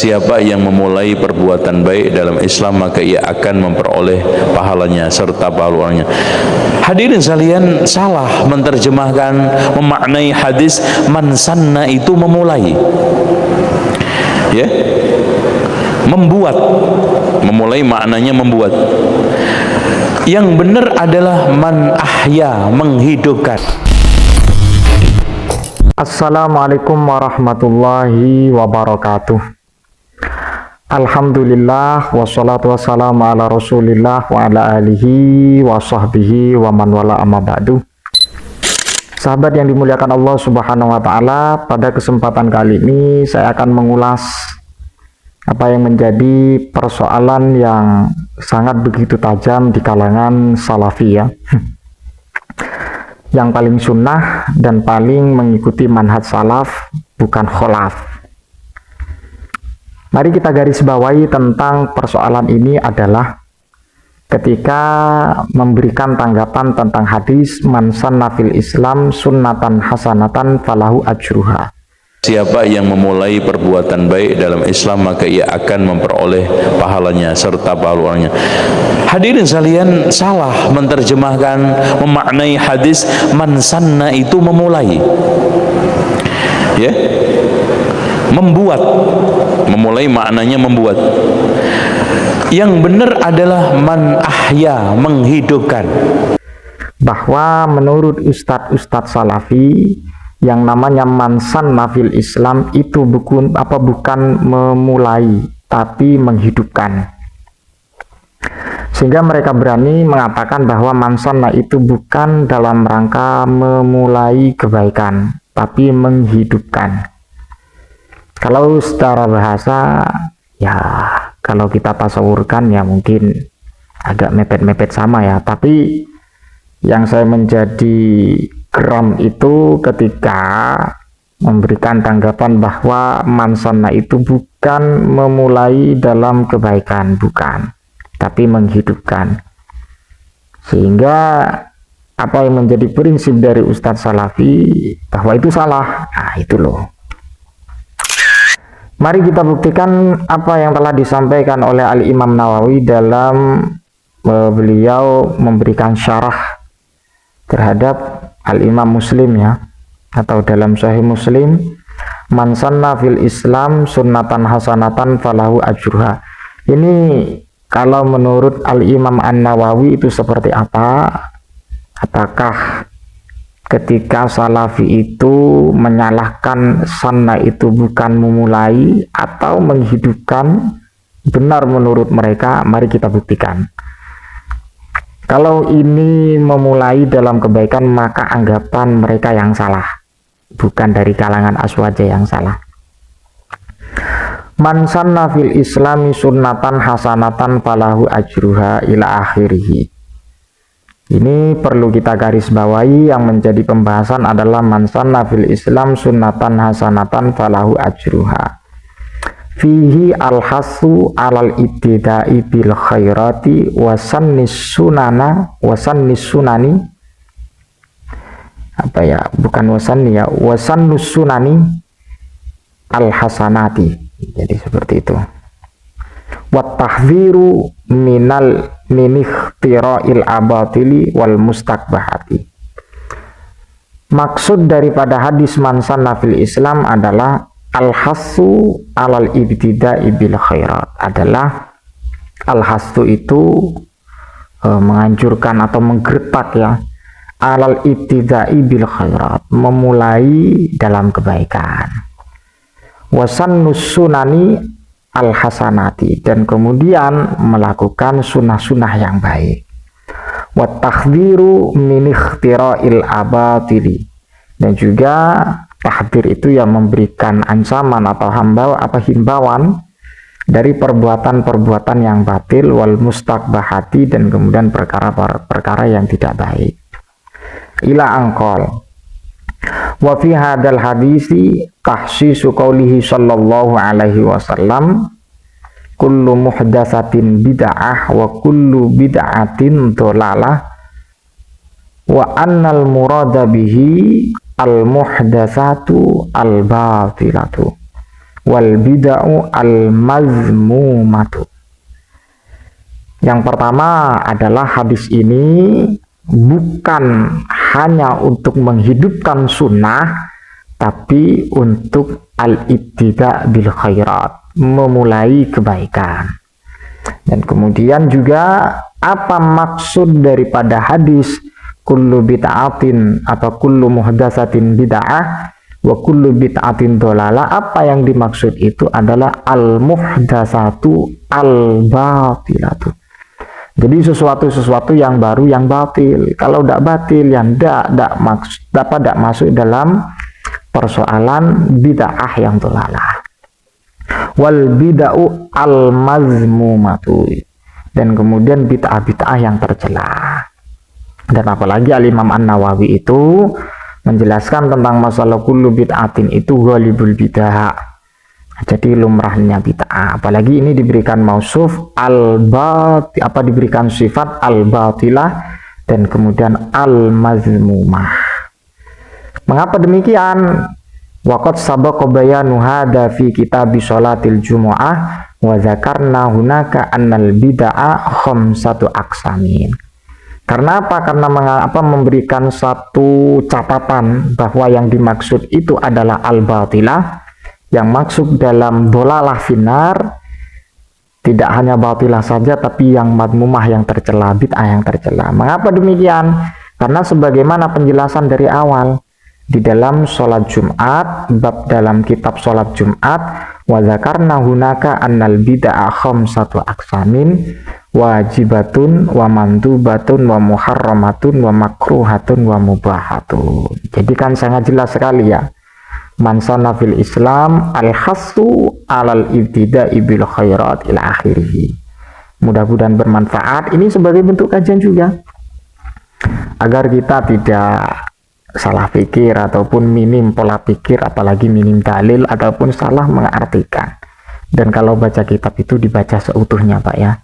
Siapa yang memulai perbuatan baik dalam Islam, maka ia akan memperoleh pahalanya serta pahalanya. Hadirin sekalian, salah menerjemahkan, memaknai hadis man sanna itu memulai. Ya. Membuat. Memulai maknanya membuat. Yang benar adalah man ahya, menghidupkan. Assalamualaikum warahmatullahi wabarakatuh. Alhamdulillah wassalatu wassalamu ala rasulillah wa ala alihi wa sahbihi wa man wala amma ba'du. Sahabat yang dimuliakan Allah subhanahu wa ta'ala, pada kesempatan kali ini saya akan mengulas apa yang menjadi persoalan yang sangat begitu tajam di kalangan salafiyah yang paling sunnah dan paling mengikuti manhaj salaf, bukan kholaf. Mari kita garis bawahi tentang persoalan ini adalah ketika memberikan tanggapan tentang hadis man sanna fil Islam sunnatan hasanatan falahu ajruha. Siapa yang memulai perbuatan baik dalam Islam, maka ia akan memperoleh pahalanya serta pahalanya. Hadirin sekalian, salah menerjemahkan, memaknai hadis man sanna itu memulai. Ya. Membuat. Memulai maknanya membuat. Yang benar adalah man ahya, menghidupkan. Bahwa menurut ustadz-ustadz salafi, yang namanya man sanna fil Islam itu bukan memulai, tapi menghidupkan. Sehingga mereka berani mengatakan bahwa man sanna itu bukan dalam rangka memulai kebaikan, tapi menghidupkan. Kalau secara bahasa, ya kalau kita tasawurkan ya mungkin agak mepet-mepet sama ya. Tapi yang saya menjadi geram itu ketika memberikan tanggapan bahwa man sanna itu bukan memulai dalam kebaikan, bukan, tapi menghidupkan. Sehingga apa yang menjadi prinsip dari Ustadz Salafi bahwa itu salah. Nah itu loh. Mari kita buktikan apa yang telah disampaikan oleh Al-Imam Nawawi dalam beliau memberikan syarah terhadap Al-Imam Muslim ya, atau dalam Sahih Muslim, man sanna fil Islam sunnatan hasanatan falahu ajruha. Ini kalau menurut Al-Imam An-Nawawi itu seperti apa? Apakah ketika salafi itu menyalahkan sanna itu bukan memulai atau menghidupkan? Benar menurut mereka, mari kita buktikan. Kalau ini memulai dalam kebaikan, maka anggapan mereka yang salah, bukan dari kalangan aswaja yang salah. Man sanna fil Islami sunnatan hasanatan falahu ajruha ila akhirih. Ini perlu kita garis bawahi, yang menjadi pembahasan adalah man sanna fil Islam sunnatan hasanatan falahu ajruha. Fihi al-hasu alal ibtida'i bil khairati wasannis sunani, apa ya, bukan wasanni ya, wasannus sunani al-hasanati. Jadi seperti itu. Wat tahdhiru min ikhtira'il abatili wal mustakbahati. Maksud daripada hadis man sanna fil Islam adalah al-hassu alal ibtida'i bil khairat, adalah al-hassu itu menganjurkan atau menggertak ya, alal ibtida'i bil khairat, memulai dalam kebaikan, wasannus sunani al-hasanati, dan kemudian melakukan sunnah-sunnah yang baik, wat tahdhiru min ikhtira'il abatili, dan juga tahdir itu yang memberikan ancaman atau himbauan dari perbuatan-perbuatan yang batil, wal mustakbahati, dan kemudian perkara-perkara yang tidak baik. Ila angkol. Wa fi hadal hadisi tahsisu qaulihi sallallahu alaihi wasallam kullu muhdatsatin bid'ah wa kullu bid'atin dhalalah wa annal murada bihi al muhdatsatu al batilatu. wal bid'u al mazmumatu. Yang pertama adalah hadis ini bukan hanya untuk menghidupkan sunnah, tapi untuk al-ibtida bil khairat, memulai kebaikan. Dan kemudian juga apa maksud daripada hadis kullu bid'atin atau kullu muhdatsatin bid'ah wa kullu bid'atin dolalah? Apa yang dimaksud itu adalah al-muhdatsatu al-batilatu. Jadi sesuatu yang baru yang batil. Kalau tidak batil yang tidak masuk dalam persoalan bid'ah yang dolalah. Wal bid'u al mazmumatu, dan kemudian bid'ah yang tercela. Dan apalagi Al-Imam An-Nawawi itu menjelaskan tentang masalah kullu bid'atin itu ghalibul bid'ah, jadi lumrahnya bid'ah. Apalagi ini diberikan mausuf diberikan sifat al-batilah dan kemudian al-mazmumah. Mengapa demikian? Waqad sabaqa bayanu hadza fi kitab sholatil jumu'ah wa dzakarna hunaka annal bid'ah khamsatu aqsamin. Karena apa? Karena memberikan satu catatan bahwa yang dimaksud itu adalah al-batilah, yang maksud dalam dolalah finar tidak hanya batilah saja, tapi yang madmumah yang tercela, bid'ah yang tercela. Mengapa demikian? Karena sebagaimana penjelasan dari awal di dalam sholat Jumat, bab dalam kitab sholat Jumat, wa dzakarna hunaka annal bid'ah khamsatu aqsamin wajibatun wa mandubatun wa muharramatun wa makruhatun wa mubahatun. Jadi kan sangat jelas sekali ya. Man sanna fil Islam al-khassu alal ibtida'i bil khairat ila akhirih. Mudah-mudahan bermanfaat. Ini sebagai bentuk kajian juga agar kita tidak salah pikir ataupun minim pola pikir, apalagi minim dalil ataupun salah mengartikan. Dan kalau baca kitab itu dibaca seutuhnya Pak ya,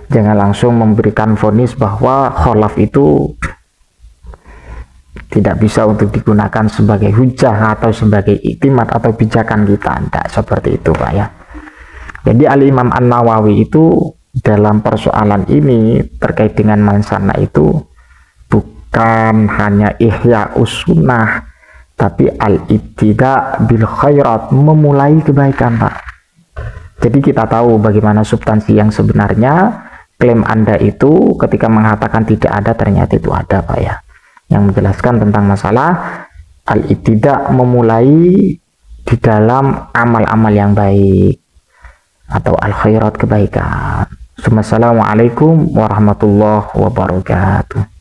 jangan langsung memberikan vonis bahwa kholaf itu tidak bisa untuk digunakan sebagai hujah atau sebagai iktimat atau pijakan kita. Tidak seperti itu Pak ya. Jadi Al-Imam An-Nawawi itu dalam persoalan ini terkait dengan mansana itu bukan hanya ihya sunnah, tapi al-ibtida bil khairat, memulai kebaikan Pak. Jadi kita tahu bagaimana substansi yang sebenarnya. Klaim Anda itu ketika mengatakan tidak ada, ternyata itu ada Pak ya, yang menjelaskan tentang masalah al-ibtida, memulai di dalam amal-amal yang baik atau al-khairat, kebaikan. Assalamualaikum warahmatullahi wabarakatuh.